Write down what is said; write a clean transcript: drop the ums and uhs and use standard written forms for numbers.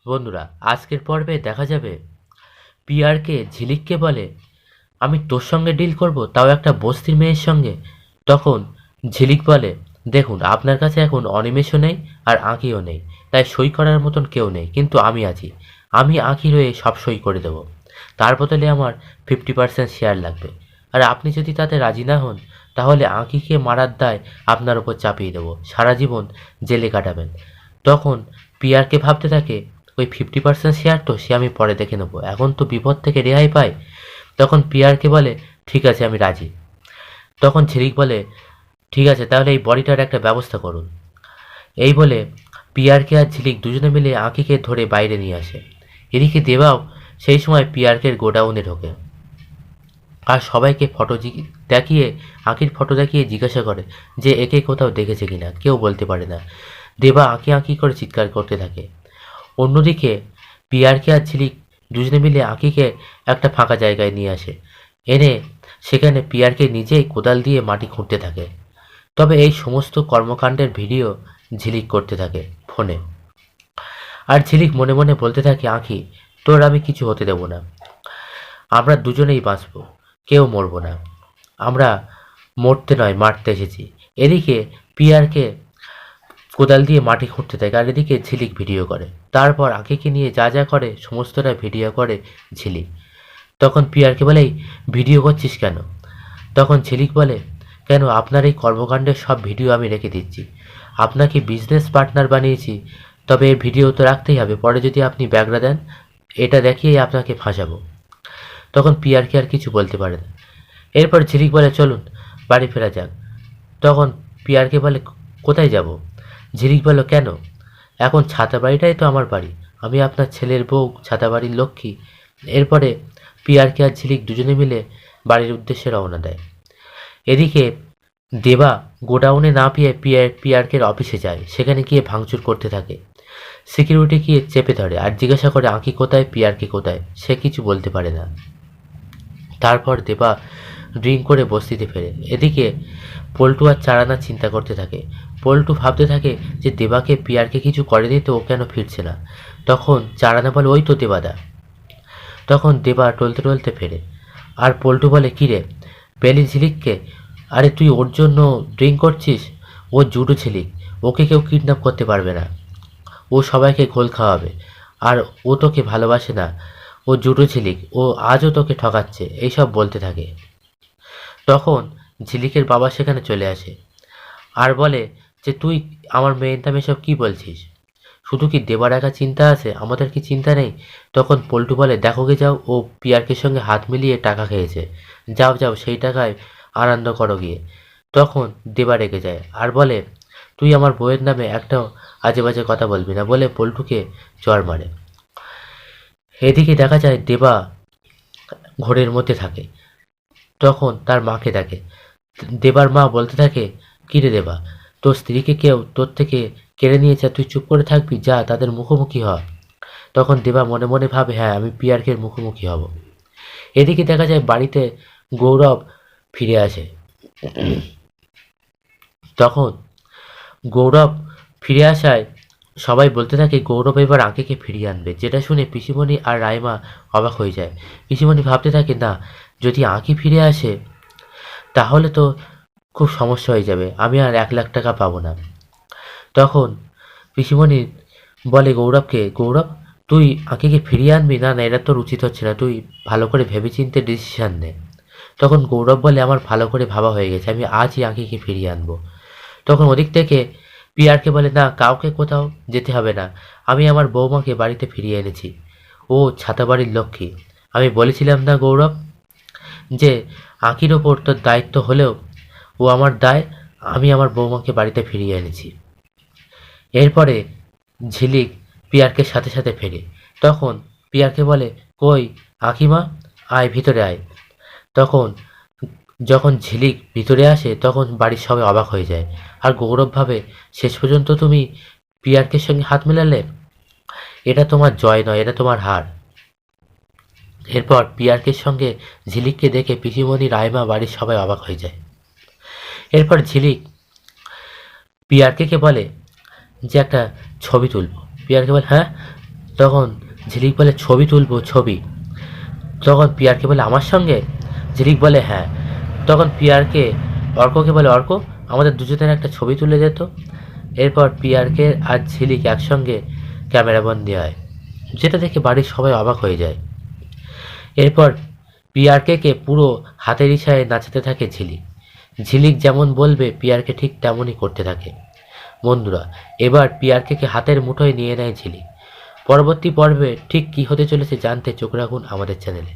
বন্ধুরা, আজকের পর্বে দেখা যাবে পিয়ারকে ঝিলিককে বলে, আমি তোর সঙ্গে ডিল করব, তাও একটা বস্তির মেয়ের সঙ্গে। তখন ঝিলিক বলে, দেখুন আপনার কাছে এখন অনিমেষও নেই আর আঁকিও নেই, তাই সই করার মতন কেউ নেই, কিন্তু আমি আছি। আমি আঁকির হয়ে সব সই করে দেব। তার বদলে আমার 50% শেয়ার লাগবে। আর আপনি যদি তাতে রাজি না হন, তাহলে আঁকিকে মারার দায় আপনার ওপর চাপিয়ে দেবো, সারা জীবন জেলে কাটাবেন। তখন পিয়ারকে ভাবতে থাকে, ওই 50% শেয়ার তো সে আমি পরে দেখে নেবো, এখন তো বিপদ থেকে রেহাই পাই। তখন পিয়ারকে বলে, ঠিক আছে আমি রাজি। তখন ঝিলিক বলে, ঠিক আছে তাহলে এই বডিটার একটা ব্যবস্থা করুন। এই বলে পিয়ারকে আর ঝিলিক দুজনে মিলে আঁকিকে ধরে বাইরে নিয়ে আসে। এদিকে দেবাও সেই সময় পিয়ারকের গোডাউনে ঢোকে আর সবাইকে দেখিয়ে, আঁকির ফটো দেখিয়ে জিজ্ঞাসা করে যে একে কোথাও দেখেছে কিনা। কেউ বলতে পারে না। দেবা আঁকি আঁকি করে চিৎকার করতে থাকে। অন্যদিকে পিয়ারকে আর ঝিলিক দুজনে মিলে আঁকিকে একটা ফাঁকা জায়গায় নিয়ে আসে, এনে সেখানে পিয়ারকে নিজেই কোদাল দিয়ে মাটি খুঁড়তে থাকে। তবে এই সমস্ত কর্মকাণ্ডের ভিডিও ঝিলিক করতে থাকে ফোনে। আর ঝিলিক মনে মনে বলতে থাকে, আঁকি তোর আমি কিছু হতে দেব না, আমরা দুজনেই বাঁচব, কেউ মরব না। আমরা মরতে নয় মারতে এসেছি। এদিকে পিয়ারকে কোদাল দিয়ে মাটি খুঁড়তে থাকে আর এদিকে ঝিলিক ভিডিও করে। তারপর আঁকিকে নিয়ে যা যা করে সমস্তটা ভিডিও করে ঝিলিক। তখন পিয়ারকে বলে, ভিডিও করছিস কেন? তখন ঝিলিক বলে, কেন, আপনার এই কর্মকাণ্ডের সব ভিডিও আমি রেখে দিচ্ছি। আপনাকে বিজনেস পার্টনার বানিয়েছি, তবে এই ভিডিও তো রাখতেই হবে, পরে যদি আপনি ব্যাগরা দেন এটা দেখিয়েই আপনাকে ফাঁসাবো। তখন পিয়ারকে আর কিছু বলতে পারে না। এরপর ঝিলিক বলে, চলুন বাড়ি ফেরা যাক। তখন পিয়ারকে বলে, কোথায় যাব? ঝিলিক বলল, কেন, এখন ছাতা বাড়িটাই তো আমার বাড়ি, আমি আপনার ছেলের বউ, ছাতা বাড়ির লক্ষ্মী। এরপরে পিয়ারকে আর ঝিলিক দুজনে মিলে বাড়ির উদ্দেশ্যে রওনা দেয়। এদিকে দেবা গোডাউনে না পেয়ে পিয়ারকের অফিসে যায়, সেখানে গিয়ে ভাঙচুর করতে থাকে। সিকিউরিটি গিয়ে চেপে ধরে আর জিজ্ঞাসা করে, আঁকি কোথায়, পিয়ারকে কোথায়? সে কিছু বলতে পারে না। তারপর দেবা ড্রিঙ্ক করে বস্তিতে ফেরে। এদিকে পল্টু আর চারানা চিন্তা করতে থাকে। পল্টু ভাবতে থাকে যে দেবাকে পিয়ারকে কিছু করেনি তো ও কেন ফিরছে না। তখন চারানা বলে, ওই তো দেবাদা। তখন দেবা টলতে টলতে ফেরে। আর পল্টু বলে, কী রে, পেলি ঝিলিককে? আরে তুই ওর জন্য ড্রিঙ্ক করছিস? ও জুডো ঝিলিক, ওকে কেউ কিডন্যাপ করতে পারবে না, ও সবাইকে ঘোল খাওয়াবে। আর ও তোকে ভালোবাসে না, ও জুডো ঝিলিক, ও আজও তোকে ঠকাচ্ছে, এইসব বলতে থাকে। তখন ঝিলিকের বাবা সেখানে চলে আসে আর বলে যে, তুই আমার মেয়ের নামে সব কী বলছিস? শুধু কি দেবার একা চিন্তা আছে, আমাদের কি চিন্তা নেই? তখন পল্টু বলে, দেখো গে যাও, ও পিয়ারকের সঙ্গে হাত মিলিয়ে টাকা খেয়েছে, যাও যাও সেই টাকায় আনন্দ করো গিয়ে। তখন দেবা রেগে যায় আর বলে, তুই আমার বউয়ের নামে একটাও আজে বাজে কথা বলবি না, বলে পল্টুকে চড় মারে। এদিকে দেখা যায় দেবা ঘোরের মধ্যে থাকে। তখন তার মাকে ডাকে। দেবার মা বলতে থাকে, কী রে দেবা, তোর স্ত্রীকে কেউ তোর থেকে কেড়ে নিয়েছে, তুই চুপ করে থাকবি? যা তাদের মুখোমুখি হ। তখন দেবা মনে মনে ভাবে, হ্যাঁ আমি পিয়ারকের মুখোমুখি হব। এদিকে দেখা যায় বাড়িতে গৌরব ফিরে আসে। তখন গৌরব ফিরে আসায় সবাই বলতে থাকে গৌরব এবার আঁকেকে ফিরিয়ে আনবে, যেটা শুনে পিসিমণি আর রাইমা অবাক হয়ে যায়। পিসিমণি ভাবতে থাকে, না, যদি আঁকি ফিরে আসে তাহলে তো খুব সমস্যা হয়ে যাবে, আমি আর 1 লাখ টাকা পাবো না। তখন পিসিমণি বলে গৌরবকে, গৌরব তুই আঁকিকে ফিরিয়ে আনবি? না না, এটা তোর উচিত হচ্ছে না, তুই ভালো করে ভেবেচিন্তে ডিসিশান নে। তখন গৌরব বলে, আমার ভালো করে ভাবা হয়ে গেছে, আমি আজই আঁকিকে ফিরিয়ে আনবো। তখন ওদিক থেকে পিয়ারকে বলে, না, কাউকে কোথাও যেতে হবে না, আমি আমার বৌমাকে বাড়িতে ফিরিয়ে এনেছি, ও ছাতা বাড়ির লক্ষ্মী। আমি বলেছিলাম না গৌরব, যে আঁকির ওপর তোর দায়িত্ব হলেও ও আমার দায়, আমি আমার বৌমাকে বাড়িতে ফিরিয়ে এনেছি। এরপরে ঝিলিক পিয়ারকে সাথে সাথে ফেরে। তখন পিয়ারকে বলে, কই আঁকিমা, আয় ভিতরে আয়। তখন যখন ঝিলিক ভিতরে আসে তখন বাড়ির সবাই অবাক হয়ে যায়। আর গৌরব ভাবে, শেষ পর্যন্ত তুমি পিয়ারকের সঙ্গে হাত মেলালে, এটা তোমার জয় নয়, এটা তোমার হার। এরপর পিয়ারকের সঙ্গে ঝিলিককে দেখে পিসিমণি, রাইমা, বাড়ির সবাই অবাক হয়ে যায়। এরপর ঝিলিক পিয়ারকে বলে যে একটা ছবি তুলব। পিয়ারকে বলে, হ্যাঁ তখন ঝিলিক বলে ছবি তুলবো ছবি। তখন পিয়ারকে বলে আমার সঙ্গে? ঝিলিক বলে হ্যাঁ। তখন পিয়ারকে অর্ককে বলে অর্ক আমাদের দুজনের একটা ছবি তুলে যেত। এরপর পিয়ারকে আর ঝিলিক একসঙ্গে ক্যামেরাবন্দি হয়, যেটা দেখে বাড়ির সবাই অবাক হয়ে যায়। এরপর পিয়ারকে পুরো হাতের ইশারায় নাচাতে থাকে ঝিলিক। ঝিলিক যেমন বলবে পিয়ারকে ঠিক তেমনই করতে থাকে। বন্ধুরা, এবার পিয়ারকে হাতের মুঠোয় নিয়ে নেয় ঝিলিক। পরবর্তী পর্বে ঠিক কী হতে চলেছে জানতে চোখ রাখুন আমাদের চ্যানেলে।